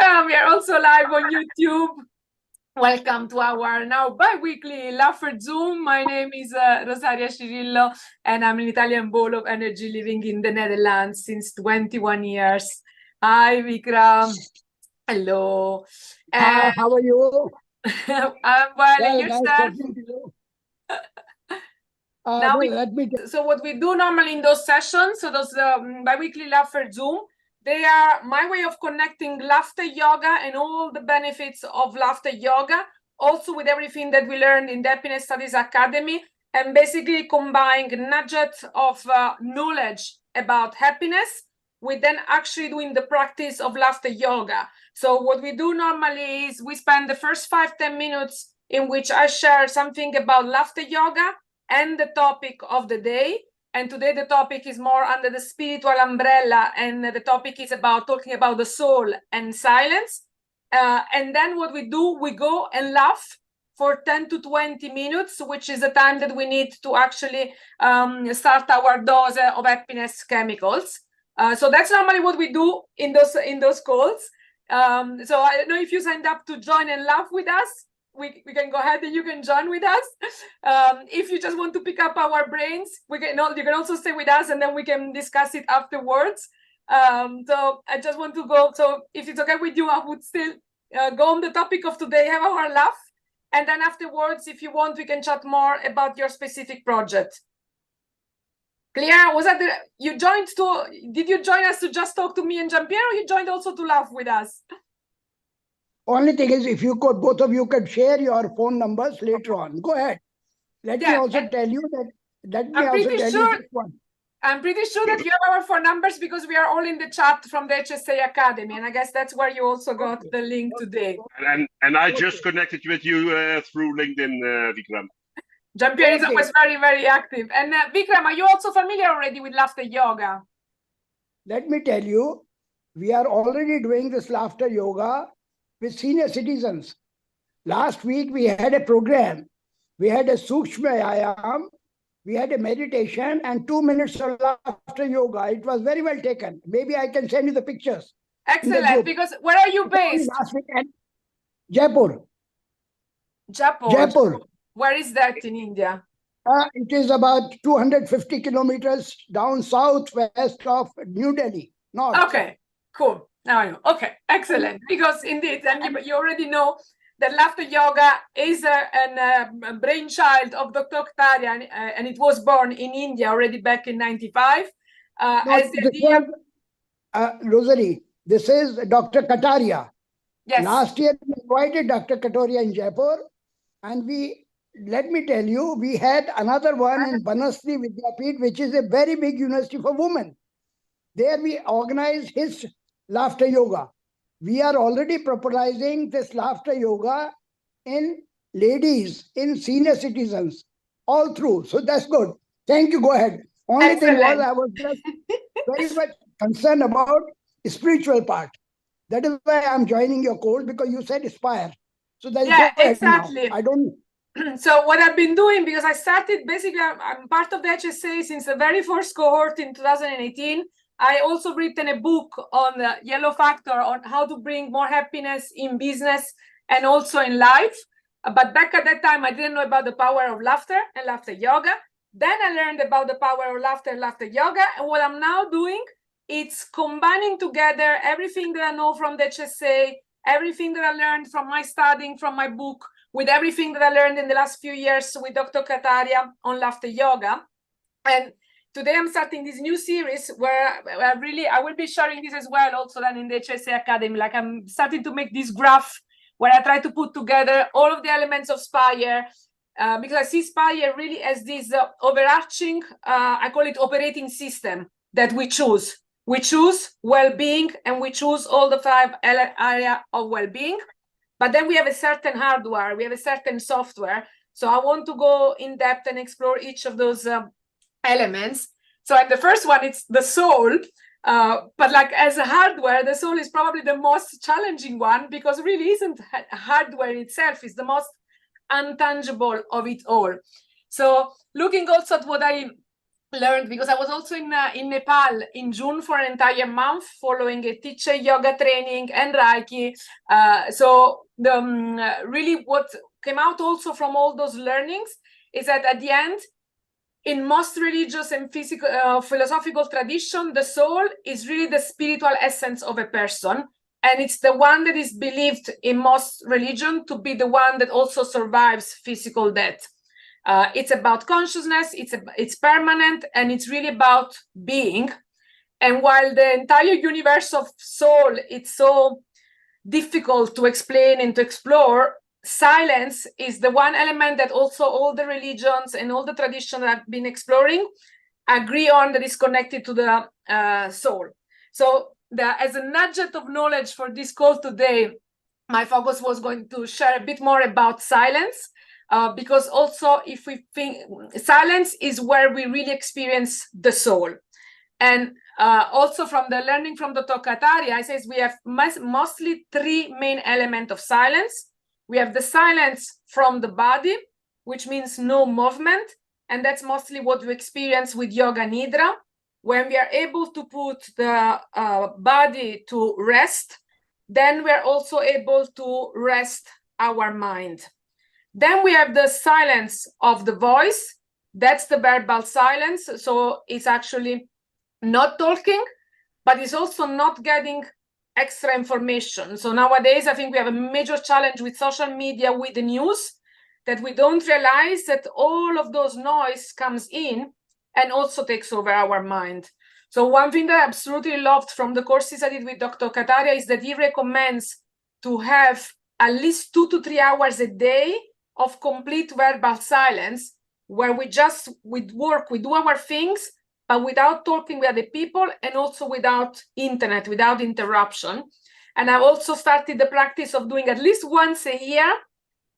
welcome. We are also live on YouTube. Welcome to our now bi-weekly Laugherzoom. My name is Rosaria Cirillo, and I'm an Italian ball of energy living in the Netherlands since 21 years. Hi, Vikram. Hello. How are you? I'm well, and Nice yourself? talking to you. So what we do normally in those sessions, so those bi-weekly Laugherzoom, they are my way of connecting laughter yoga and all the benefits of laughter yoga, also with everything that we learned in the Happiness Studies Academy, and basically combine nuggets of knowledge about happiness with then actually doing the practice of laughter yoga. So what we do normally is we spend the first 5-10 minutes in which I share something about laughter yoga and the topic of the day. And today the topic is more under the spiritual umbrella, and the topic is about talking about the soul and silence. And then what we do, we go and laugh for 10 to 20 minutes, which is the time that we need to actually start our dose of happiness chemicals. So that's normally what we do in those calls. So I don't know if you signed up to join and laugh with us. We can go ahead and you can join with us. If you just want to pick up our brains, you can also stay with us and then we can discuss it afterwards. So I just want to go. So if it's okay with you, I would still go on the topic of today, have our laugh. And then afterwards, if you want, we can chat more about your specific project. Clear? Was that you joined to? Did you join us to just talk to me and Jean-Pierre, or you joined also to laugh with us? Only thing is, if you could, both of you could share your phone numbers later on. Go ahead. Let me also tell you that. I'm pretty sure that you have our phone numbers because we are all in the chat from the HSA Academy, and I guess that's where you also got the link today. And I just connected with you through LinkedIn, Vikram. Jean-Pierre is always very, very active. And Vikram, are you also familiar already with laughter yoga? Let me tell you, we are already doing this laughter yoga with senior citizens. Last week, we had a program. We had a Sukshma Ayam, we had a meditation, and 2 minutes of laughter yoga. It was very well taken. Maybe I can send you the pictures. Excellent, because where are you based? Last weekend, Jaipur. Jaipur. Where is that in India? It is about 250 kilometers down southwest of New Delhi. North. Okay, cool. Now I know. Okay, excellent. Because indeed, and you already know that laughter yoga is a brainchild of Dr. Kataria, and it was born in India already back in '95. Rosarie, this is Dr. Kataria. Yes. Last year, we invited Dr. Kataria in Jaipur, and let me tell you, we had another one in Banasri Vidyapeeth, which is a very big university for women. There we organized his laughter yoga. We are already popularizing this laughter yoga in ladies, in senior citizens, all through. So that's good. Thank you. Go ahead. Only thing was, I was just very much concerned about the spiritual part. That is why I'm joining your call, because you said aspire. So that's exactly. Now. I don't. So what I've been doing, because I started basically, I'm part of the HSA since the very first cohort in 2018. I also written a book on the yellow factor, on how to bring more happiness in business and also in life. But back at that time, I didn't know about the power of laughter and laughter yoga. Then I learned about the power of laughter and laughter yoga. And what I'm now doing, it's combining together everything that I know from the HSA, everything that I learned from my studying, from my book, with everything that I learned in the last few years with Dr. Kataria on laughter yoga. And today I'm starting this new series where I will be sharing this as well also then in the HSA Academy. Like I'm starting to make this graph where I try to put together all of the elements of Spire, because I see Spire really as this overarching, I call it operating system that we choose. We choose well-being and we choose all the 5 areas of well-being. But then we have a certain hardware, we have a certain software. So I want to go in depth and explore each of those elements. So the first one, it's the soul. But like as a hardware, the soul is probably the most challenging one, because it really isn't hardware itself, is the most untangible of it all. So looking also at what I learned, because I was also in Nepal in June for an entire month following a teacher yoga training and Reiki. So really what came out also from all those learnings is that at the end, in most religious and physical, philosophical tradition, the soul is really the spiritual essence of a person. And it's the one that is believed in most religion to be the one that also survives physical death. It's about consciousness, it's permanent, and it's really about being. And while the entire universe of soul, it's so difficult to explain and to explore, silence is the one element that also all the religions and all the traditions that have been exploring agree on, that is connected to the soul. So as a nugget of knowledge for this call today, my focus was going to share a bit more about silence, because also if we think silence is where we really experience the soul. And also from the learning from Dr. Kataria, I says we have mostly three main elements of silence. We have the silence from the body, which means no movement. And that's mostly what we experience with Yoga Nidra. When we are able to put the body to rest, then we are also able to rest our mind. Then we have the silence of the voice. That's the verbal silence. So it's actually not talking, but it's also not getting extra information. So nowadays, I think we have a major challenge with social media, with the news, that we don't realize that all of those noise comes in and also takes over our mind. So one thing that I absolutely loved from the courses I did with Dr. Kataria is that he recommends to have at least 2 to 3 hours a day of complete verbal silence, where we work, we do our things, but without talking with other people, and also without internet, without interruption. And I've also started the practice of doing at least once a year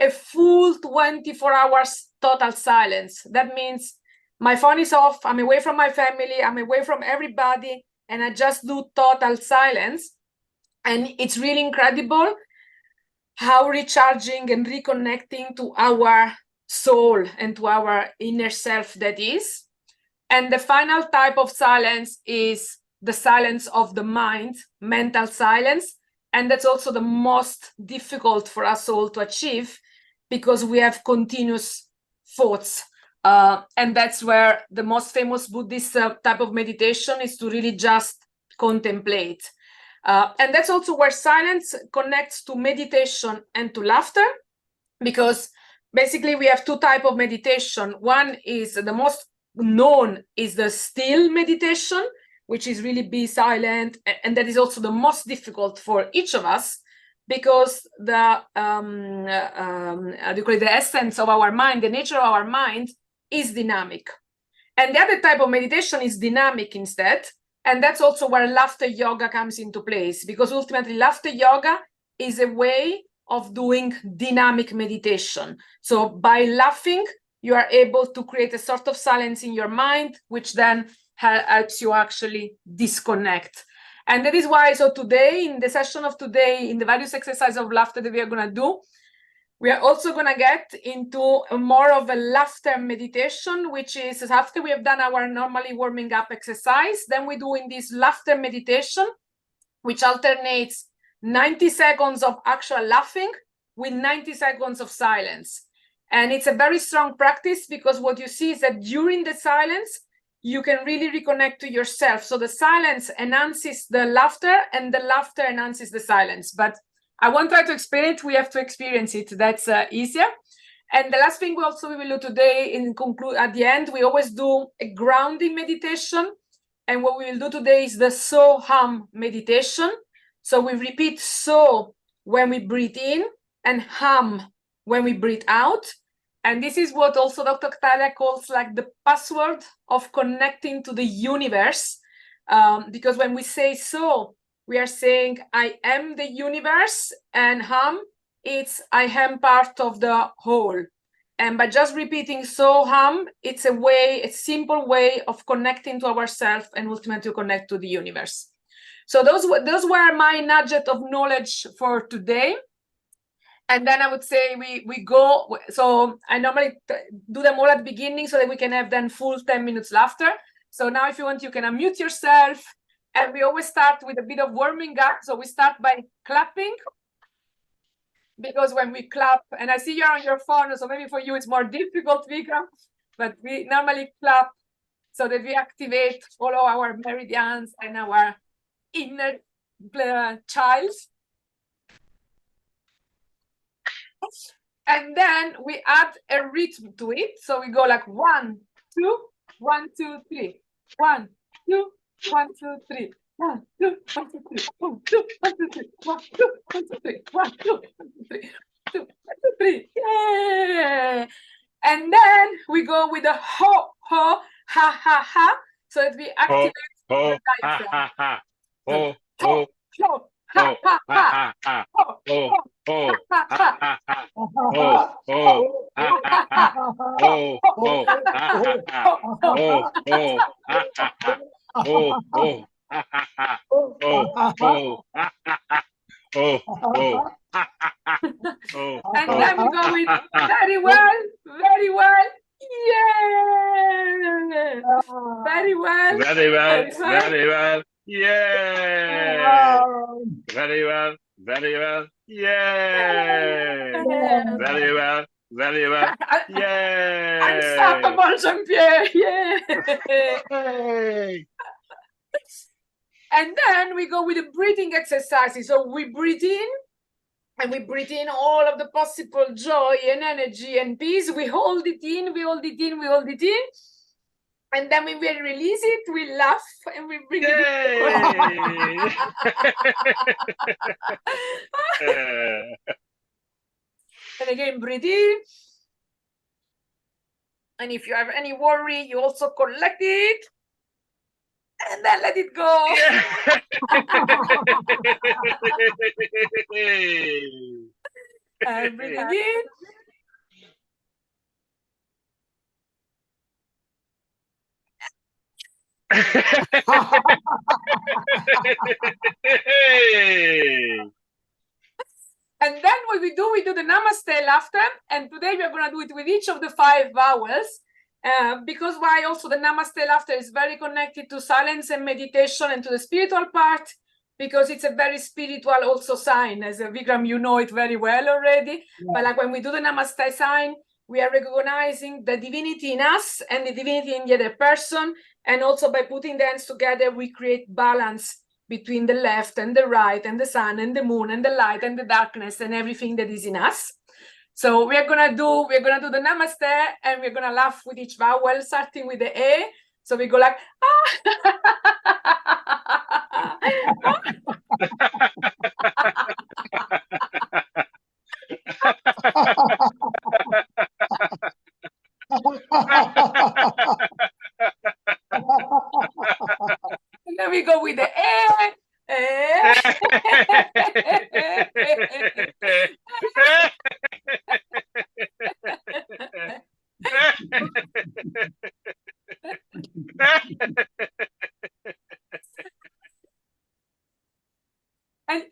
a full 24 hours total silence. That means my phone is off, I'm away from my family, I'm away from everybody, and I just do total silence. And it's really incredible how recharging and reconnecting to our soul and to our inner self that is. And the final type of silence is the silence of the mind, mental silence. And that's also the most difficult for us all to achieve, because we have continuous thoughts. And that's where the most famous Buddhist type of meditation is to really just contemplate. And that's also where silence connects to meditation and to laughter, because basically we have two types of meditation. One is the most known is the still meditation, which is really be silent, and that is also the most difficult for each of us, because the essence of our mind, the nature of our mind is dynamic. And the other type of meditation is dynamic instead, and that's also where laughter yoga comes into place, because ultimately laughter yoga is a way of doing dynamic meditation. So by laughing, you are able to create a sort of silence in your mind, which then helps you actually disconnect. And that is why, so today, in the session of today, in the various exercises of laughter that we are going to do, we are also going to get into more of a laughter meditation, which is after we have done our normally warming up exercise, then we do in this laughter meditation, which alternates 90 seconds of actual laughing with 90 seconds of silence. And it's a very strong practice, because what you see is that during the silence, you can really reconnect to yourself. So the silence enhances the laughter, and the laughter enhances the silence. But I won't try to explain it. We have to experience it. That's easier. And the last thing we will do today, at the end, we always do a grounding meditation. And what we will do today is the so hum meditation. So we repeat so when we breathe in and hum when we breathe out. And this is what also Dr. Kataria calls like the password of connecting to the universe. Because when we say so, we are saying I am the universe, and hum, it's I am part of the whole. And by just repeating so hum, it's a simple way of connecting to ourselves and ultimately connect to the universe. So those were my nugget of knowledge for today. And then I would say we go. So I normally do them all at the beginning so that we can have then full 10 minutes laughter. So now if you want, you can unmute yourself. And we always start with a bit of warming up. So we start by clapping. Because when we clap, and I see you're on your phone, so maybe for you it's more difficult, Vikram, but we normally clap so that we activate all of our meridians and our inner child. And then we add a rhythm to it. So we go like 1, 2, 1, 2, 3. 1, 2, 1, 2, 3. 1, 2, 1, 2, 3. 1, 2, 1, 2, 3. 1, 2, 1, 2, 3. 1, 2, 1, 2, 3. 2, 1, 2, 3. Yay! And then we go with the ho, ho, ha, ha, ha. So that we activate Ho, the ha, diaphragm. ha, ha. Ho, Ho, ho, ha, ha, ha, ha. ha, ha. Ho, Ho, ho, ho, ha, ha, ha. ha, ha. Ho, ho, ha, ha, ha. Ho, ho, ha, ha, ha. Ho, ho, ha, ha, ha. Ho, ho, ha, ha, ha. Ho, ho, ha, ha, ha. Ho, ho, ha, ha, ha. Ho, And ho, then we go ha, with ha, ha. very well, very well. Yeah. Very well. Very well, Very well. very well. Yeah. Very well, very well. Yeah. Very well, very well. Yeah. Unstoppable, Jean-Pierre. Yeah. Hey. And then we go with the breathing exercises. So we breathe in, and we breathe in all of the possible joy and energy and peace. We hold it in, we hold it in, we hold it in. And then when we release it, we laugh and we bring it in. And again, breathe in. And if you have any worry, you also collect it. And then let it go. And breathing in. And then what we do the Namaste laughter. And today we are going to do it with each of the 5 vowels. Because why also the Namaste laughter is very connected to silence and meditation and to the spiritual part, because it's a very spiritual also sign. As Vikram, you know it very well already. Yeah. But like when we do the Namaste sign, we are recognizing the divinity in us and the divinity in the other person. And also by putting the hands together, we create balance between the left and the right and the sun and the moon and the light and the darkness and everything that is in us. So we're gonna do the Namaste, and we're gonna laugh with each vowel, starting with the A. So we go like and then we go with the A. And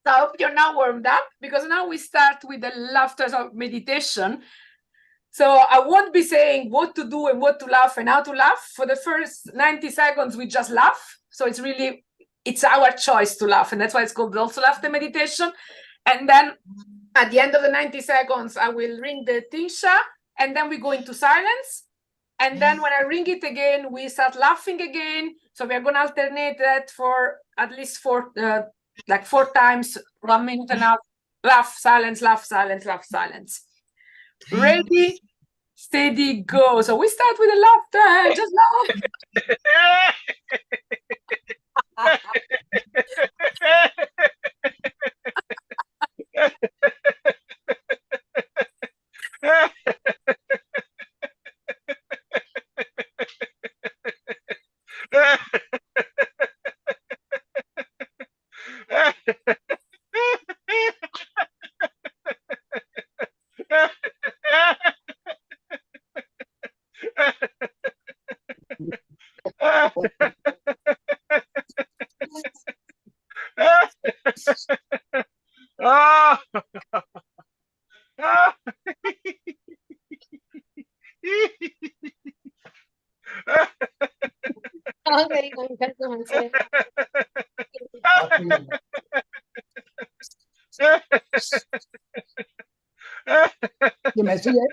So I hope you're now warmed up, because now we start with the laughter of meditation. So I won't be saying what to do and what to laugh and how to laugh. For the first 90 seconds, we just laugh. So it's our choice to laugh. And that's why it's called also laughter meditation. And then at the end of the 90 seconds, I will ring the tingsha, and then we go into silence. And then when I ring it again, we start laughing again. So we are going to alternate that for at least for like 4 times, 1 minute and a half. Laugh, silence, laugh, silence, laugh, silence. Ready, steady, go. So we start with a laughter. Just laugh. ये message है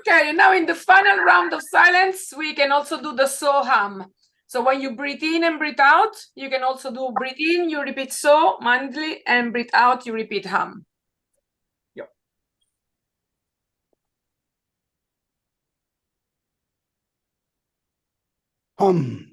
Okay, now in the final round of silence, we can also do the so hum. So when you breathe in and breathe out, you can also do breathe in, you repeat so mindfully, and breathe out, you repeat hum. Yo. Hum.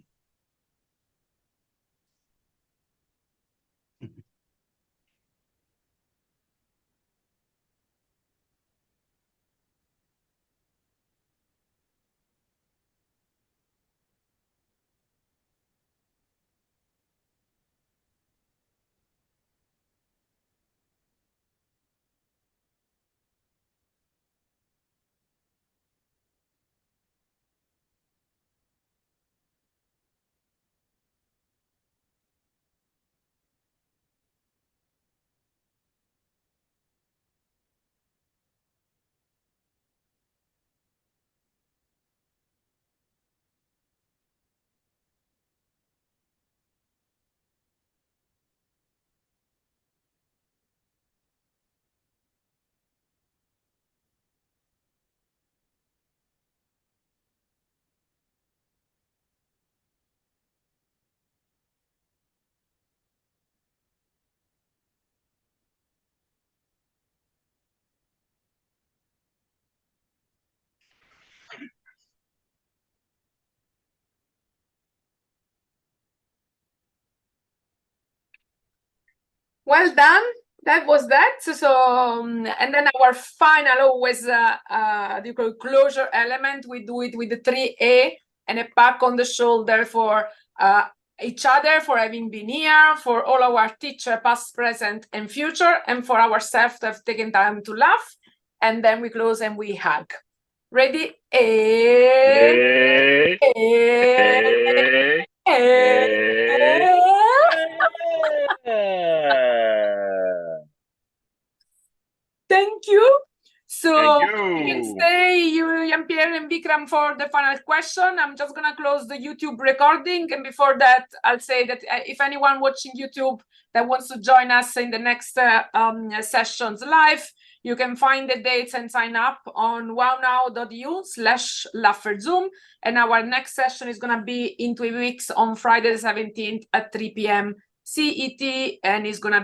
Well done. That was that. And then our final always the closure element, we do it with the 3A and a pat on the shoulder for each other, for having been here, for all our teacher, past, present, and future, and for ourselves to have taken time to laugh. And then we close and we hug. Ready? Thank you. So Thank you can you. stay, you, Jean-Pierre and Vikram, for the final question. I'm just going to close the YouTube recording. And before that, I'll say that if anyone watching YouTube that wants to join us in the next sessions live, you can find the dates and sign up on wownow.eu/Laugherzoom. And our next session is going to be in 2 weeks on Friday the 17th at 3 p.m. CET, and it's going to